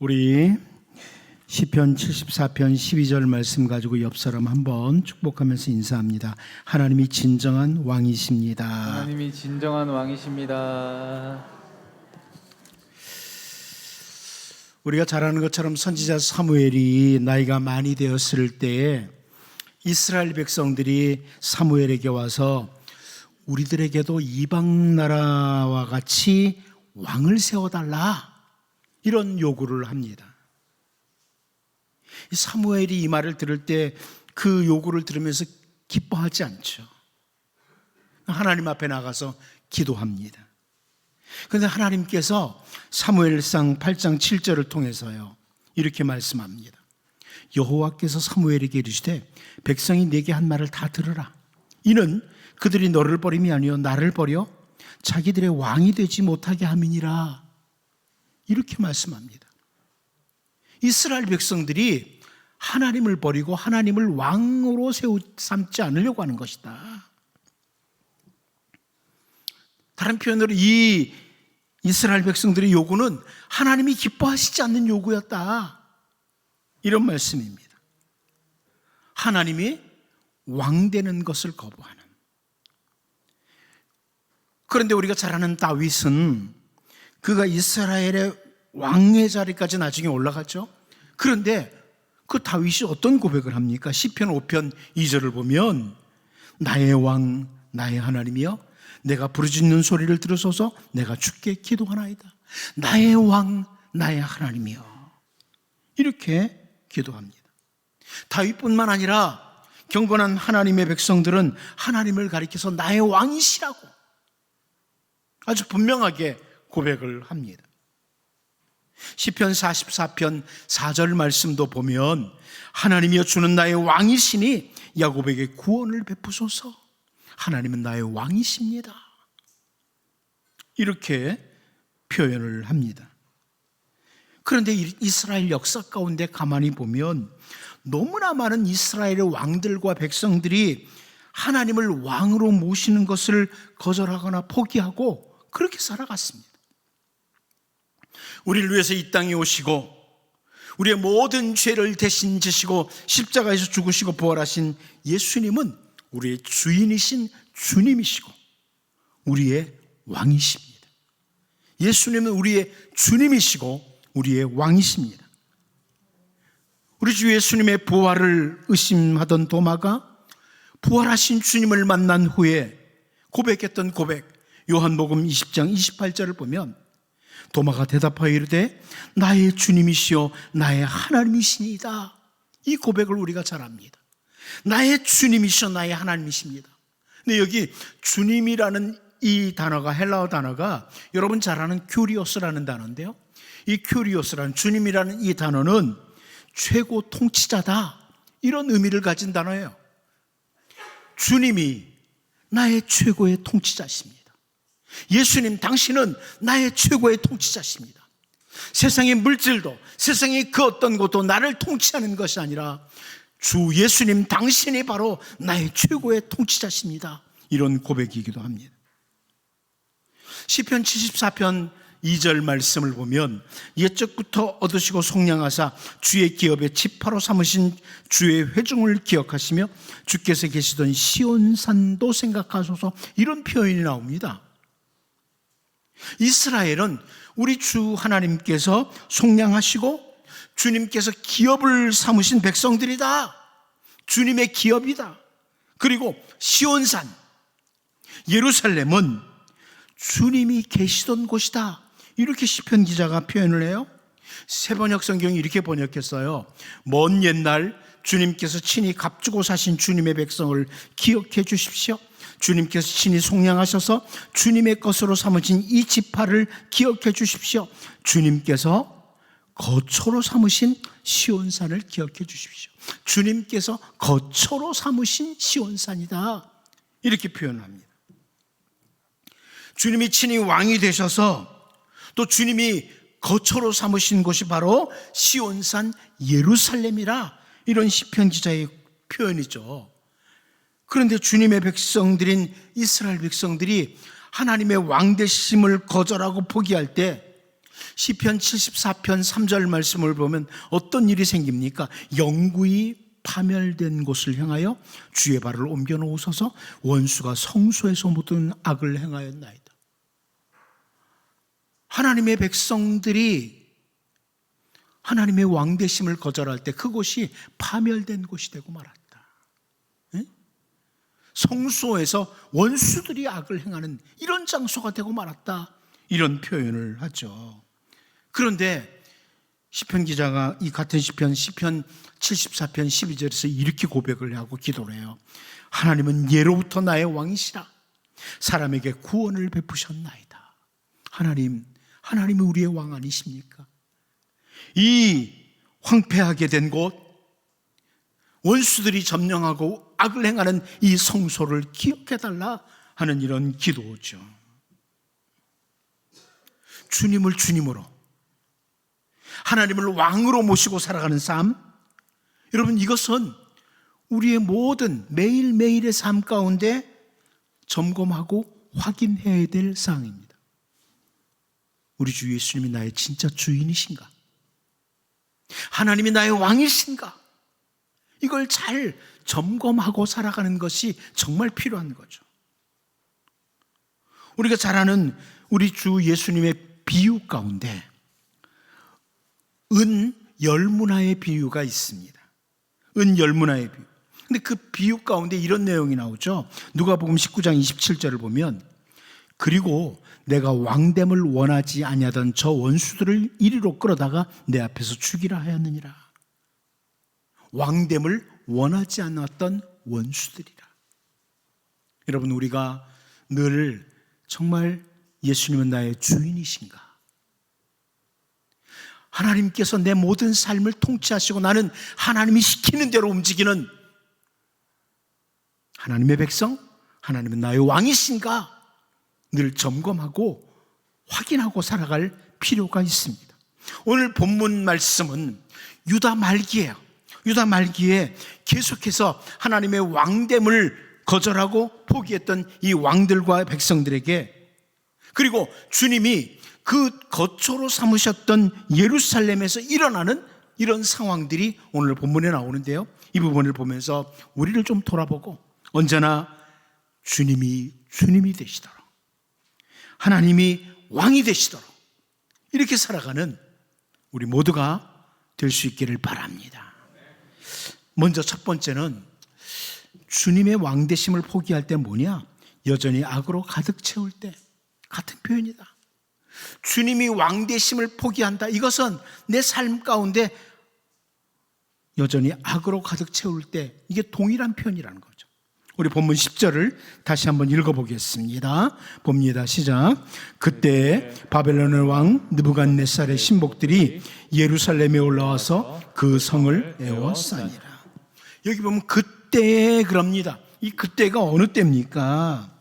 우리 시편 74편 12절 말씀 가지고 옆 사람 한번 축복하면서 인사합니다. 하나님이 진정한 왕이십니다. 하나님이 진정한 왕이십니다. 우리가 잘 아는 것처럼 선지자 사무엘이 나이가 많이 되었을 때에 이스라엘 백성들이 사무엘에게 와서 우리들에게도 이방 나라와 같이 왕을 세워달라, 이런 요구를 합니다. 사무엘이 이 말을 들을 때 그 요구를 들으면서 기뻐하지 않죠. 하나님 앞에 나가서 기도합니다. 그런데 하나님께서 사무엘상 8장 7절을 통해서요, 이렇게 말씀합니다. 여호와께서 사무엘에게 이르시되 백성이 내게 한 말을 다 들으라. 이는 그들이 너를 버림이 아니요 나를 버려 자기들의 왕이 되지 못하게 함이니라. 이렇게 말씀합니다. 이스라엘 백성들이 하나님을 버리고 하나님을 왕으로 삼지 않으려고 하는 것이다. 다른 표현으로 이 이스라엘 백성들의 요구는 하나님이 기뻐하시지 않는 요구였다, 이런 말씀입니다. 하나님이 왕 되는 것을 거부하는. 그런데 우리가 잘 아는 다윗은 그가 이스라엘의 왕의 자리까지 나중에 올라갔죠. 그런데 그 다윗이 어떤 고백을 합니까? 시편 5편 2절을 보면 나의 왕 나의 하나님이여 내가 부르짖는 소리를 들으소서 내가 주께 기도하나이다. 나의 왕 나의 하나님이여, 이렇게 기도합니다. 다윗뿐만 아니라 경건한 하나님의 백성들은 하나님을 가리켜서 나의 왕이시라고 아주 분명하게 고백을 합니다. 시편 44편 4절 말씀도 보면 하나님이여 주는 나의 왕이시니 야곱에게 구원을 베푸소서. 하나님은 나의 왕이십니다, 이렇게 표현을 합니다. 그런데 이스라엘 역사 가운데 가만히 보면 너무나 많은 이스라엘의 왕들과 백성들이 하나님을 왕으로 모시는 것을 거절하거나 포기하고 그렇게 살아갔습니다. 우리를 위해서 이 땅에 오시고 우리의 모든 죄를 대신 지시고 십자가에서 죽으시고 부활하신 예수님은 우리의 주인이신 주님이시고 우리의 왕이십니다. 예수님은 우리의 주님이시고 우리의 왕이십니다. 우리 주 예수님의 부활을 의심하던 도마가 부활하신 주님을 만난 후에 고백했던 고백, 요한복음 20장 28절을 보면 도마가 대답하여 이르되 나의 주님이시여 나의 하나님이시니이다. 이 고백을 우리가 잘 압니다. 나의 주님이시여 나의 하나님이십니다. 근데 여기 주님이라는 이 단어가, 헬라어 단어가 여러분 잘 아는 큐리오스라는 단어인데요, 이 큐리오스라는 주님이라는 이 단어는 최고 통치자다, 이런 의미를 가진 단어예요. 주님이 나의 최고의 통치자십니다. 예수님 당신은 나의 최고의 통치자십니다. 세상의 물질도 세상의 그 어떤 것도 나를 통치하는 것이 아니라 주 예수님 당신이 바로 나의 최고의 통치자십니다, 이런 고백이기도 합니다. 시편 74편 2절 말씀을 보면 옛적부터 얻으시고 속량하사 주의 기업에 지파로 삼으신 주의 회중을 기억하시며 주께서 계시던 시온산도 생각하소서, 이런 표현이 나옵니다. 이스라엘은 우리 주 하나님께서 속량하시고 주님께서 기업을 삼으신 백성들이다. 주님의 기업이다. 그리고 시온산, 예루살렘은 주님이 계시던 곳이다, 이렇게 시편 기자가 표현을 해요. 새번역 성경이 이렇게 번역했어요. 먼 옛날 주님께서 친히 값주고 사신 주님의 백성을 기억해 주십시오. 주님께서 친히 속량하셔서 주님의 것으로 삼으신 이 지파를 기억해 주십시오. 주님께서 거처로 삼으신 시온산을 기억해 주십시오. 주님께서 거처로 삼으신 시온산이다, 이렇게 표현합니다. 주님이 친히 왕이 되셔서 또 주님이 거처로 삼으신 곳이 바로 시온산 예루살렘이라, 이런 시편 기자의 표현이죠. 그런데 주님의 백성들인 이스라엘 백성들이 하나님의 왕 되심을 거절하고 포기할 때 시편 74편 3절 말씀을 보면 어떤 일이 생깁니까? 영구히 파멸된 곳을 향하여 주의 발을 옮겨 놓으소서. 원수가 성소에서 모든 악을 행하였나이다. 하나님의 백성들이 하나님의 왕되심을 거절할 때 그곳이 파멸된 곳이 되고 말았다. 성소에서 원수들이 악을 행하는 이런 장소가 되고 말았다, 이런 표현을 하죠. 그런데 시편 기자가 이 같은 시편 74편 12절에서 이렇게 고백을 하고 기도를 해요. 하나님은 예로부터 나의 왕이시라. 사람에게 구원을 베푸셨나이다. 하나님이 우리의 왕 아니십니까? 이 황폐하게 된 곳, 원수들이 점령하고 악을 행하는 이 성소를 기억해달라 하는 이런 기도죠. 주님을 주님으로, 하나님을 왕으로 모시고 살아가는 삶, 여러분, 이것은 우리의 모든 매일매일의 삶 가운데 점검하고 확인해야 될 사항입니다. 우리 주 예수님이 나의 진짜 주인이신가? 하나님이 나의 왕이신가? 이걸 잘 점검하고 살아가는 것이 정말 필요한 거죠. 우리가 잘 아는 우리 주 예수님의 비유 가운데 은 열무나의 비유가 있습니다. 은 열무나의 비유. 근데 그 비유 가운데 이런 내용이 나오죠. 누가복음 19장 27절을 보면, 그리고 내가 왕됨을 원하지 아니하던 저 원수들을 이리로 끌어다가 내 앞에서 죽이라 하였느니라. 왕됨을 원하지 않았던 원수들이라. 여러분, 우리가 늘 정말 예수님은 나의 주인이신가? 하나님께서 내 모든 삶을 통치하시고 나는 하나님이 시키는 대로 움직이는 하나님의 백성, 하나님은 나의 왕이신가? 늘 점검하고 확인하고 살아갈 필요가 있습니다. 오늘 본문 말씀은 유다 말기예요. 유다 말기에 계속해서 하나님의 왕됨을 거절하고 포기했던 이 왕들과 백성들에게, 그리고 주님이 그 거처로 삼으셨던 예루살렘에서 일어나는 이런 상황들이 오늘 본문에 나오는데요, 이 부분을 보면서 우리를 좀 돌아보고 언제나 주님이 되시도록, 하나님이 왕이 되시도록 이렇게 살아가는 우리 모두가 될 수 있기를 바랍니다. 먼저 첫 번째는 주님의 왕되심을 포기할 때 뭐냐? 여전히 악으로 가득 채울 때. 같은 표현이다. 주님이 왕되심을 포기한다. 이것은 내 삶 가운데 여전히 악으로 가득 채울 때, 이게 동일한 표현이라는 거죠. 우리 본문 10절을 다시 한번 읽어보겠습니다. 봅니다. 시작. 그때 바벨론의 왕 느부갓네살의 신복들이 예루살렘에 올라와서 그 성을 에워싸니라. 여기 보면 그때 그럽니다. 이 그때가 어느 때입니까?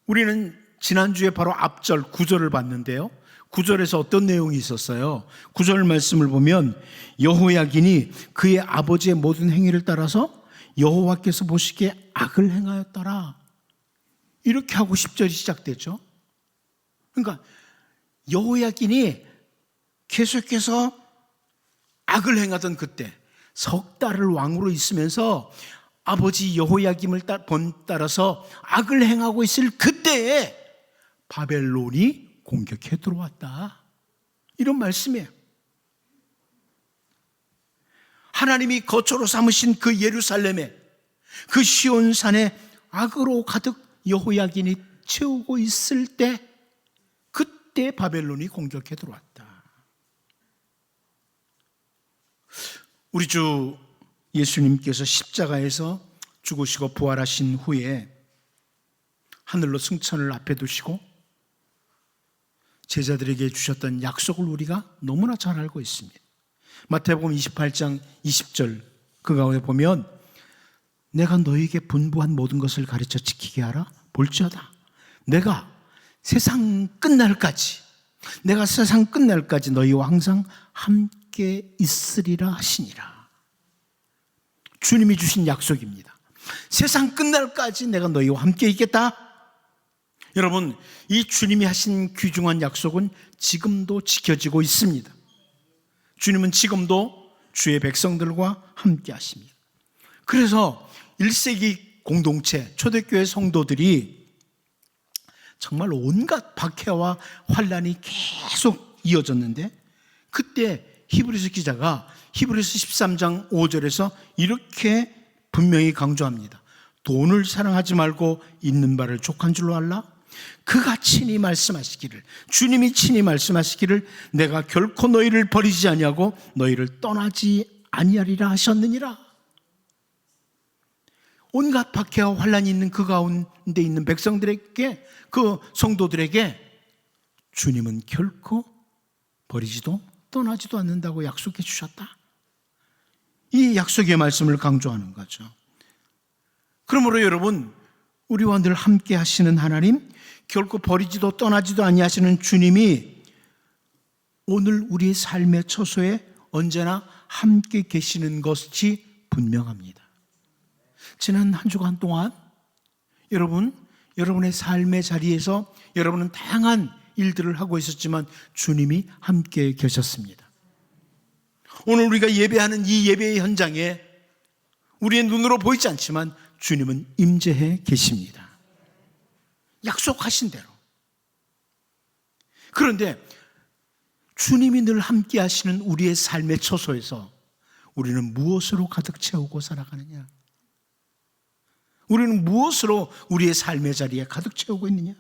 우리는 지난주에 바로 앞절 9절을 봤는데요, 9절에서 어떤 내용이 있었어요? 9절 말씀을 보면 여호야긴이 그의 아버지의 모든 행위를 따라서 여호와께서 보시기에 악을 행하였더라, 이렇게 하고 10절이 시작되죠. 그러니까 여호야긴이 계속해서 악을 행하던 그때, 석 달을 왕으로 있으면서 아버지 여호야김을 따라서 악을 행하고 있을 그때에 바벨론이 공격해 들어왔다, 이런 말씀이에요. 하나님이 거처로 삼으신 그 예루살렘에, 그 시온산에 악으로 가득 여호야긴이 채우고 있을 때, 그때 바벨론이 공격해 들어왔다. 우리 주 예수님께서 십자가에서 죽으시고 부활하신 후에 하늘로 승천을 앞에 두시고 제자들에게 주셨던 약속을 우리가 너무나 잘 알고 있습니다. 마태복음 28장 20절 그 가운데 보면, 내가 너에게 분부한 모든 것을 가르쳐 지키게 하라. 볼지어다 내가 세상 끝날까지 너희와 항상 함께 있으리라 하시니라. 주님이 주신 약속입니다. 세상 끝날까지 내가 너희와 함께 있겠다. 여러분, 이 주님이 하신 귀중한 약속은 지금도 지켜지고 있습니다. 주님은 지금도 주의 백성들과 함께 하십니다. 그래서 1세기 공동체, 초대교회 성도들이 정말 온갖 박해와 환난이 계속 이어졌는데, 그때 히브리서 기자가 히브리서 13장 5절에서 이렇게 분명히 강조합니다. 돈을 사랑하지 말고 있는 바를 족한 줄로 알라? 그가 친히 말씀하시기를, 주님이 친히 말씀하시기를 내가 결코 너희를 버리지 아니하고 너희를 떠나지 아니하리라 하셨느니라. 온갖 박해와 환난이 있는 그 가운데 있는 백성들에게, 그 성도들에게 주님은 결코 버리지도 떠나지도 않는다고 약속해 주셨다. 이 약속의 말씀을 강조하는 거죠. 그러므로 여러분, 우리와 늘 함께 하시는 하나님, 결코 버리지도 떠나지도 아니하시는 주님이 오늘 우리의 삶의 처소에 언제나 함께 계시는 것이 분명합니다. 지난 한 주간 동안 여러분의 삶의 자리에서 여러분은 다양한 일들을 하고 있었지만 주님이 함께 계셨습니다. 오늘 우리가 예배하는 이 예배의 현장에 우리의 눈으로 보이지 않지만 주님은 임재해 계십니다. 약속하신 대로. 그런데 주님이 늘 함께 하시는 우리의 삶의 처소에서 우리는 무엇으로 가득 채우고 살아가느냐? 우리는 무엇으로 우리의 삶의 자리에 가득 채우고 있느냐?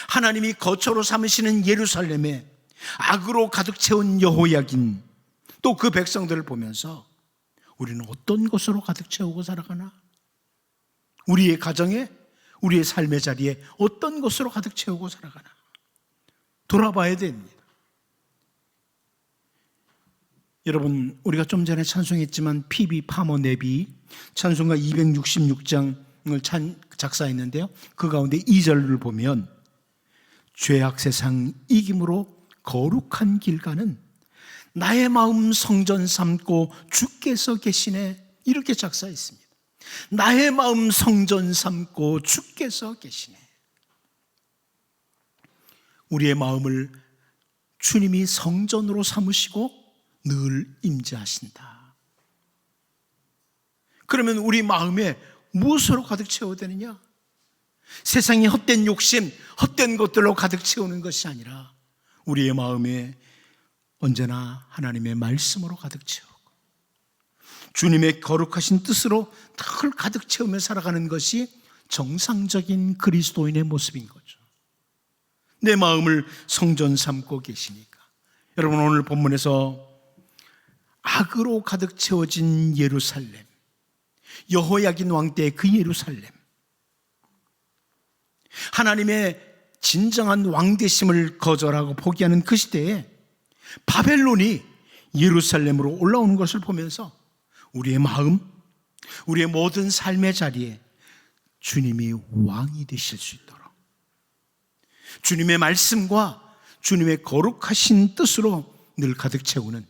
하나님이 거처로 삼으시는 예루살렘에 악으로 가득 채운 여호야긴, 또 그 백성들을 보면서 우리는 어떤 것으로 가득 채우고 살아가나? 우리의 가정에, 우리의 삶의 자리에 어떤 것으로 가득 채우고 살아가나? 돌아봐야 됩니다. 여러분, 우리가 좀 전에 찬송했지만 피비 파머 네비 찬송가 266장을 작사했는데요, 그 가운데 2절을 보면 죄악 세상 이김으로 거룩한 길 가는 나의 마음 성전 삼고 주께서 계시네, 이렇게 작사했습니다. 나의 마음 성전 삼고 주께서 계시네. 우리의 마음을 주님이 성전으로 삼으시고 늘 임재하신다. 그러면 우리 마음에 무엇으로 가득 채워야 되느냐? 세상의 헛된 욕심, 헛된 것들로 가득 채우는 것이 아니라 우리의 마음에 언제나 하나님의 말씀으로 가득 채우고 주님의 거룩하신 뜻으로 늘 가득 채우며 살아가는 것이 정상적인 그리스도인의 모습인 거죠. 내 마음을 성전 삼고 계시니까. 여러분, 오늘 본문에서 악으로 가득 채워진 예루살렘, 여호야긴 왕 때 그 예루살렘, 하나님의 진정한 왕되심을 거절하고 포기하는 그 시대에 바벨론이 예루살렘으로 올라오는 것을 보면서 우리의 마음, 우리의 모든 삶의 자리에 주님이 왕이 되실 수 있도록 주님의 말씀과 주님의 거룩하신 뜻으로 늘 가득 채우는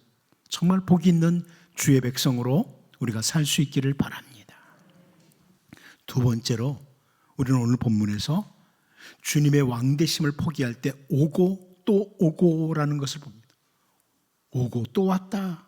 정말 복 있는 주의 백성으로 우리가 살 수 있기를 바랍니다. 두 번째로, 우리는 오늘 본문에서 주님의 왕되심을 포기할 때 오고 또 오고라는 것을 봅니다. 오고 또 왔다.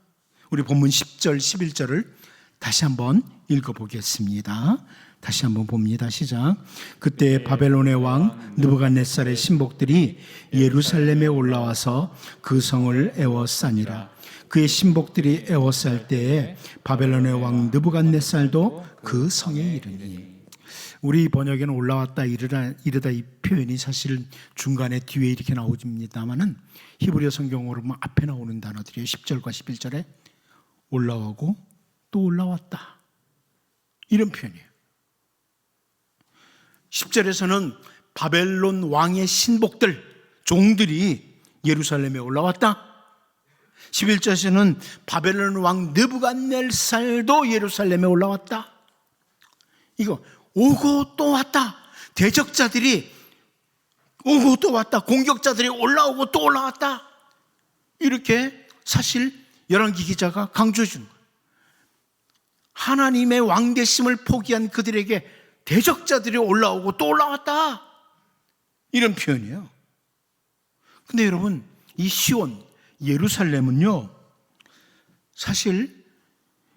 우리 본문 10절 11절을 다시 한번 읽어보겠습니다. 다시 한번 봅니다. 시작. 그때 바벨론의 왕 느부갓네살의 신복들이 예루살렘에 올라와서 그 성을 에워싸니라. 그의 신복들이 에워쌀 때에 바벨론의 왕 느부갓네살도 그 성에 이르니. 우리 번역에는 올라왔다 이르다 이 표현이 사실 중간에 뒤에 이렇게 나옵니다만은 히브리어 성경으로 보면 앞에 나오는 단어들이에요. 10절과 11절에 올라오고 또 올라왔다, 이런 표현이에요. 10절에서는 바벨론 왕의 신복들, 종들이 예루살렘에 올라왔다. 11절에서는 바벨론 왕 느부갓네살도 예루살렘에 올라왔다. 이거 오고 또 왔다. 대적자들이 오고 또 왔다. 공격자들이 올라오고 또 올라왔다. 이렇게 사실 열왕기 기자가 강조해 준 거예요. 하나님의 왕되심을 포기한 그들에게 대적자들이 올라오고 또 올라왔다, 이런 표현이에요. 근데 여러분, 이 시온, 예루살렘은요, 사실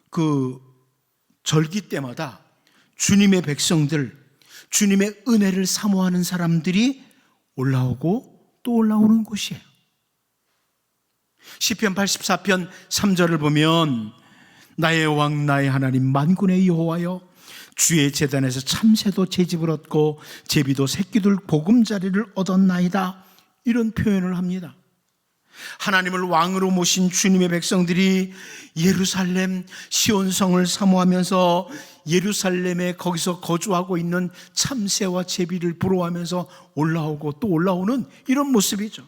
그 절기 때마다 주님의 백성들, 주님의 은혜를 사모하는 사람들이 올라오고 또 올라오는 곳이에요. 시편 84편 3절을 보면 나의 왕 나의 하나님 만군의 여호와여, 주의 제단에서 참새도 제집을 얻고 제비도 새끼들 보금자리를 얻었나이다, 이런 표현을 합니다. 하나님을 왕으로 모신 주님의 백성들이 예루살렘 시온성을 사모하면서 예루살렘에 거기서 거주하고 있는 참새와 제비를 부러워하면서 올라오고 또 올라오는 이런 모습이죠.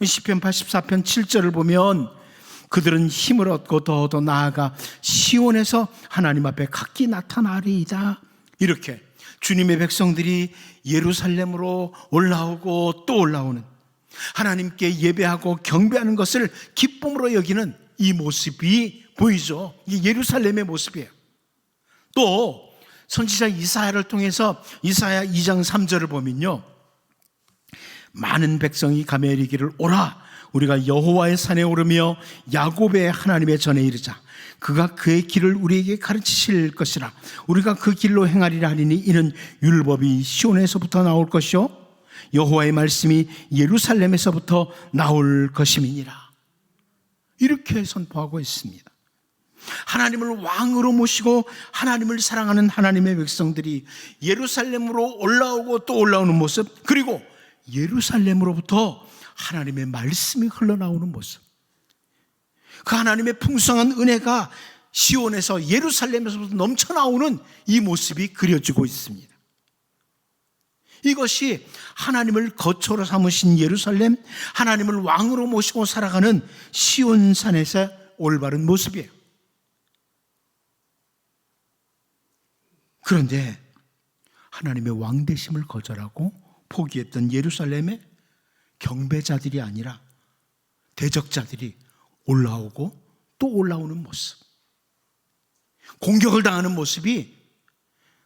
시편 84편 7절을 보면 그들은 힘을 얻고 더 나아가 시온에서 하나님 앞에 각기 나타나리이다, 이렇게 주님의 백성들이 예루살렘으로 올라오고 또 올라오는, 하나님께 예배하고 경배하는 것을 기쁨으로 여기는 이 모습이 보이죠. 이게 예루살렘의 모습이에요. 또 선지자 이사야를 통해서 이사야 2장 3절을 보면요, 많은 백성이 가며 이르기를 오라, 우리가 여호와의 산에 오르며 야곱의 하나님의 전에 이르자. 그가 그의 길을 우리에게 가르치실 것이라. 우리가 그 길로 행하리라 하리니 이는 율법이 시온에서부터 나올 것이요 여호와의 말씀이 예루살렘에서부터 나올 것임이니라. 이렇게 선포하고 있습니다. 하나님을 왕으로 모시고 하나님을 사랑하는 하나님의 백성들이 예루살렘으로 올라오고 또 올라오는 모습, 그리고 예루살렘으로부터 하나님의 말씀이 흘러나오는 모습, 그 하나님의 풍성한 은혜가 시온에서 예루살렘에서부터 넘쳐나오는 이 모습이 그려지고 있습니다. 이것이 하나님을 거처로 삼으신 예루살렘, 하나님을 왕으로 모시고 살아가는 시온산에서 올바른 모습이에요. 그런데 하나님의 왕되심을 거절하고 포기했던 예루살렘에 경배자들이 아니라 대적자들이 올라오고 또 올라오는 모습, 공격을 당하는 모습이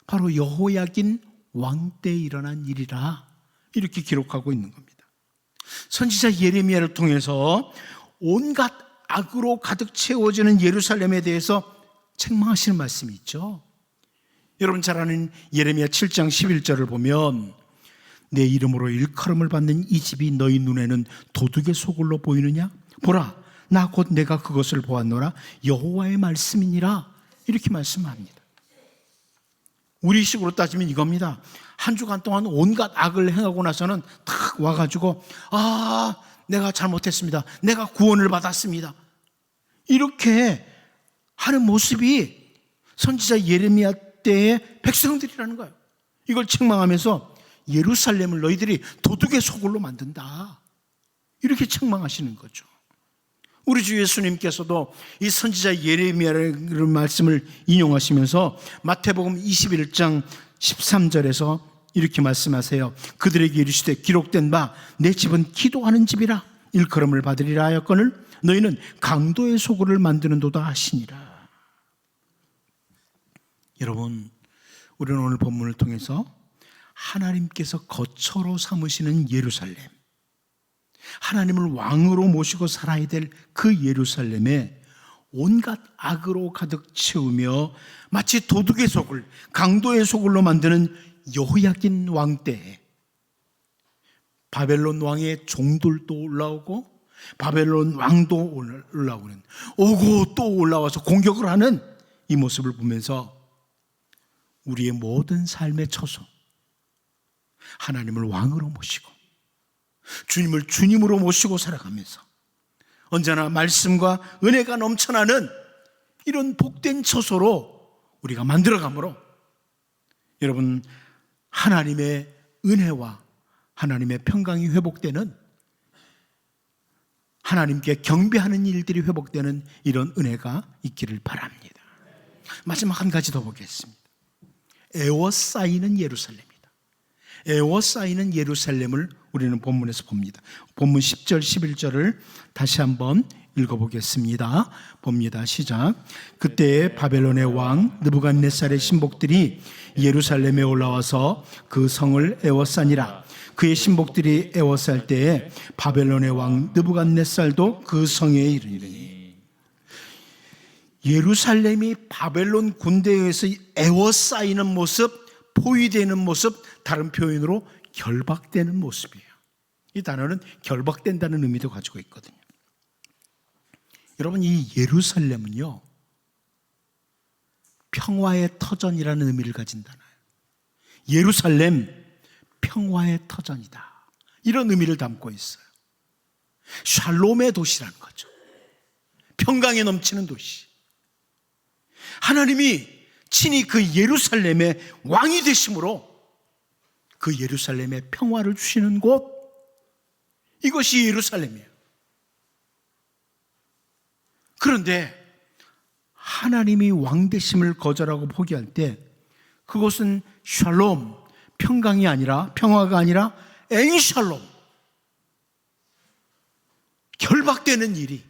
바로 여호야긴 왕 때에 일어난 일이라, 이렇게 기록하고 있는 겁니다. 선지자 예레미야를 통해서 온갖 악으로 가득 채워지는 예루살렘에 대해서 책망하시는 말씀이 있죠. 여러분 잘 아는 예레미야 7장 11절을 보면 내 이름으로 일컬음을 받는 이 집이 너희 눈에는 도둑의 소굴로 보이느냐? 보라, 나 곧 내가 그것을 보았노라, 여호와의 말씀이니라, 이렇게 말씀합니다. 우리식으로 따지면 이겁니다. 한 주간 동안 온갖 악을 행하고 나서는 탁 와가지고 내가 잘못했습니다, 내가 구원을 받았습니다, 이렇게 하는 모습이 선지자 예레미야 때의 백성들이라는 거예요. 이걸 책망하면서 예루살렘을 너희들이 도둑의 소굴로 만든다, 이렇게 책망하시는 거죠. 우리 주 예수님께서도 이 선지자 예레미야의 말씀을 인용하시면서 마태복음 21장 13절에서 이렇게 말씀하세요. 그들에게 이르시되 기록된 바 내 집은 기도하는 집이라 일컬음을 받으리라 하였거늘 너희는 강도의 소굴을 만드는도다 하시니라. 여러분, 우리는 오늘 본문을 통해서 하나님께서 거처로 삼으시는 예루살렘, 하나님을 왕으로 모시고 살아야 될 그 예루살렘에 온갖 악으로 가득 채우며 마치 도둑의 소굴, 강도의 소굴로 만드는 여호야긴 왕 때에 바벨론 왕의 종들도 올라오고 바벨론 왕도 올라오는, 오고 또 올라와서 공격을 하는 이 모습을 보면서 우리의 모든 삶의 처소, 하나님을 왕으로 모시고 주님을 주님으로 모시고 살아가면서 언제나 말씀과 은혜가 넘쳐나는 이런 복된 처소로 우리가 만들어가므로 여러분, 하나님의 은혜와 하나님의 평강이 회복되는, 하나님께 경배하는 일들이 회복되는 이런 은혜가 있기를 바랍니다. 마지막 한 가지 더 보겠습니다. 에워싸이는 예루살렘이다. 에워싸이는 예루살렘을 우리는 본문에서 봅니다. 본문 10절 11절을 다시 한번 읽어보겠습니다. 봅니다. 시작. 그때 바벨론의 왕 느부갓네살의 신복들이 예루살렘에 올라와서 그 성을 에워싸니라. 그의 신복들이 에워쌀 때에 바벨론의 왕 느부갓네살도 그 성에 이르니. 예루살렘이 바벨론 군대에 의해서 에워싸이는 모습, 포위되는 모습, 다른 표현으로 결박되는 모습이에요. 이 단어는 결박된다는 의미도 가지고 있거든요. 여러분, 이 예루살렘은요, 평화의 터전이라는 의미를 가진 단어예요. 예루살렘, 평화의 터전이다, 이런 의미를 담고 있어요. 샬롬의 도시라는 거죠. 평강에 넘치는 도시. 하나님이 친히 그 예루살렘의 왕이 되심으로 그 예루살렘에 평화를 주시는 곳, 이것이 예루살렘이에요. 그런데 하나님이 왕 되심을 거절하고 포기할 때 그것은 샬롬, 평강이 아니라, 평화가 아니라 엔샬롬, 결박되는 일이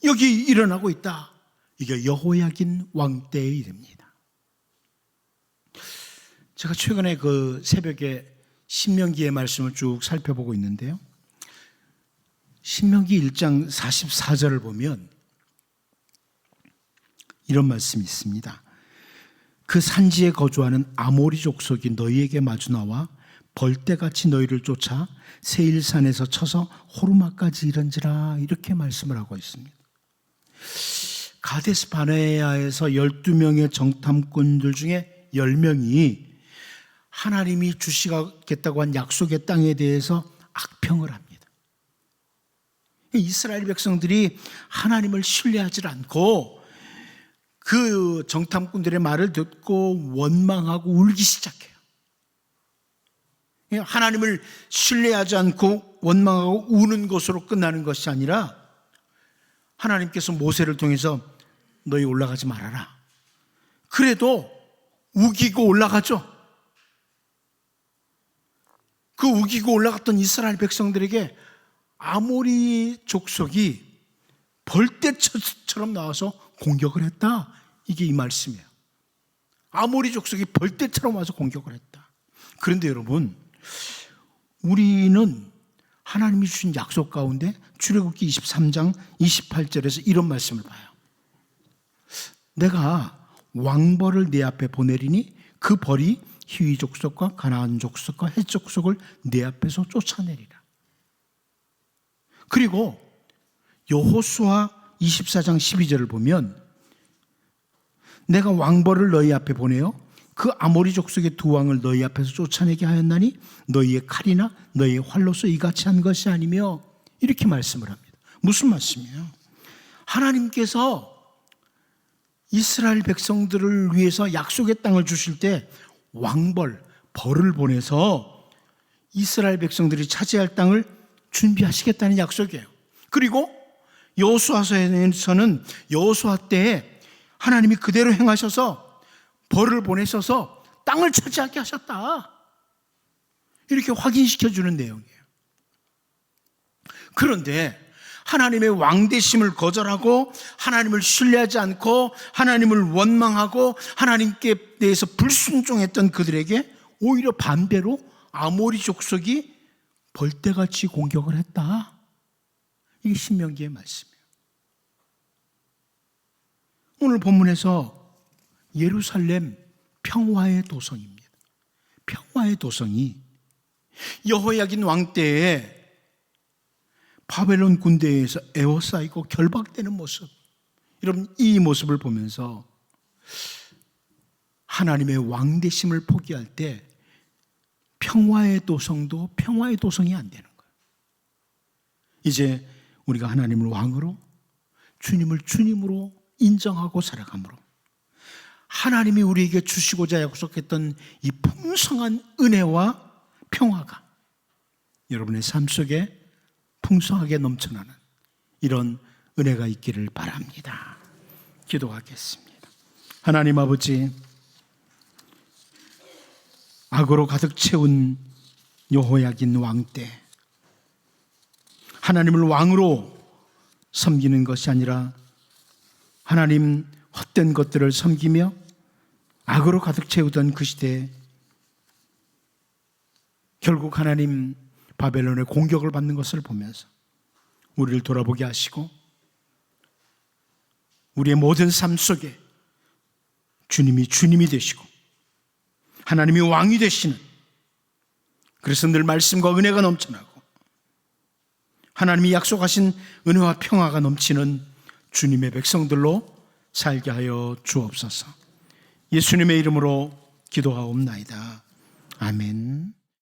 여기 일어나고 있다. 이게 여호야긴 왕 때의 일입니다. 제가 최근에 그 새벽에 신명기의 말씀을 쭉 살펴보고 있는데요, 신명기 1장 44절을 보면 이런 말씀이 있습니다. 그 산지에 거주하는 아모리 족속이 너희에게 마주 나와 벌떼같이 너희를 쫓아 세일산에서 쳐서 호르마까지 이른지라, 이렇게 말씀을 하고 있습니다. 가데스 바네아에서 12명의 정탐꾼들 중에 10명이 하나님이 주시겠다고 한 약속의 땅에 대해서 악평을 합니다. 이스라엘 백성들이 하나님을 신뢰하지 않고 그 정탐꾼들의 말을 듣고 원망하고 울기 시작해요. 하나님을 신뢰하지 않고 원망하고 우는 것으로 끝나는 것이 아니라 하나님께서 모세를 통해서 너희 올라가지 말아라. 그래도 우기고 올라가죠. 그 우기고 올라갔던 이스라엘 백성들에게 아모리 족속이 벌떼처럼 나와서 공격을 했다. 이게 이 말씀이에요. 아모리 족속이 벌떼처럼 와서 공격을 했다. 그런데 여러분, 우리는 하나님이 주신 약속 가운데 출애굽기 23장 28절에서 이런 말씀을 봐요. 내가 왕벌을 내 앞에 보내리니 그 벌이 히위 족속과 가나안 족속과 헷 족속을 내 앞에서 쫓아내리라. 그리고 여호수아 24장 12절을 보면 내가 왕벌을 너희 앞에 보내어 그 아모리 족속의 두 왕을 너희 앞에서 쫓아내게 하였나니 너희의 칼이나 너희의 활로서 이같이 한 것이 아니며, 이렇게 말씀을 합니다. 무슨 말씀이에요? 하나님께서 이스라엘 백성들을 위해서 약속의 땅을 주실 때 왕벌, 벌을 보내서 이스라엘 백성들이 차지할 땅을 준비하시겠다는 약속이에요. 그리고 여호수아서에서는 여호수아 때에 하나님이 그대로 행하셔서 벌을 보내셔서 땅을 차지하게 하셨다, 이렇게 확인시켜주는 내용이에요. 그런데 하나님의 왕되심을 거절하고 하나님을 신뢰하지 않고 하나님을 원망하고 하나님께 대해서 불순종했던 그들에게 오히려 반대로 아모리 족속이 벌떼같이 공격을 했다. 이게 신명기의 말씀이에요. 오늘 본문에서 예루살렘 평화의 도성입니다. 평화의 도성이 여호야긴 왕 때에 바벨론 군대에 의해서 에워싸이고 결박되는 모습, 여러분, 이 모습을 보면서 하나님의 왕 되심을 포기할 때 평화의 도성도 평화의 도성이 안 되는 거예요. 이제 우리가 하나님을 왕으로, 주님을 주님으로 인정하고 살아감으로 하나님이 우리에게 주시고자 약속했던 이 풍성한 은혜와 평화가 여러분의 삶 속에 풍성하게 넘쳐나는 이런 은혜가 있기를 바랍니다. 기도하겠습니다. 하나님 아버지, 악으로 가득 채운 여호야긴 왕 때 하나님을 왕으로 섬기는 것이 아니라 하나님 헛된 것들을 섬기며 악으로 가득 채우던 그 시대에 결국 하나님 바벨론의 공격을 받는 것을 보면서 우리를 돌아보게 하시고 우리의 모든 삶 속에 주님이 되시고 하나님이 왕이 되시는, 그래서 늘 말씀과 은혜가 넘쳐나고 하나님이 약속하신 은혜와 평화가 넘치는 주님의 백성들로 살게 하여 주옵소서. 예수님의 이름으로 기도하옵나이다. 아멘.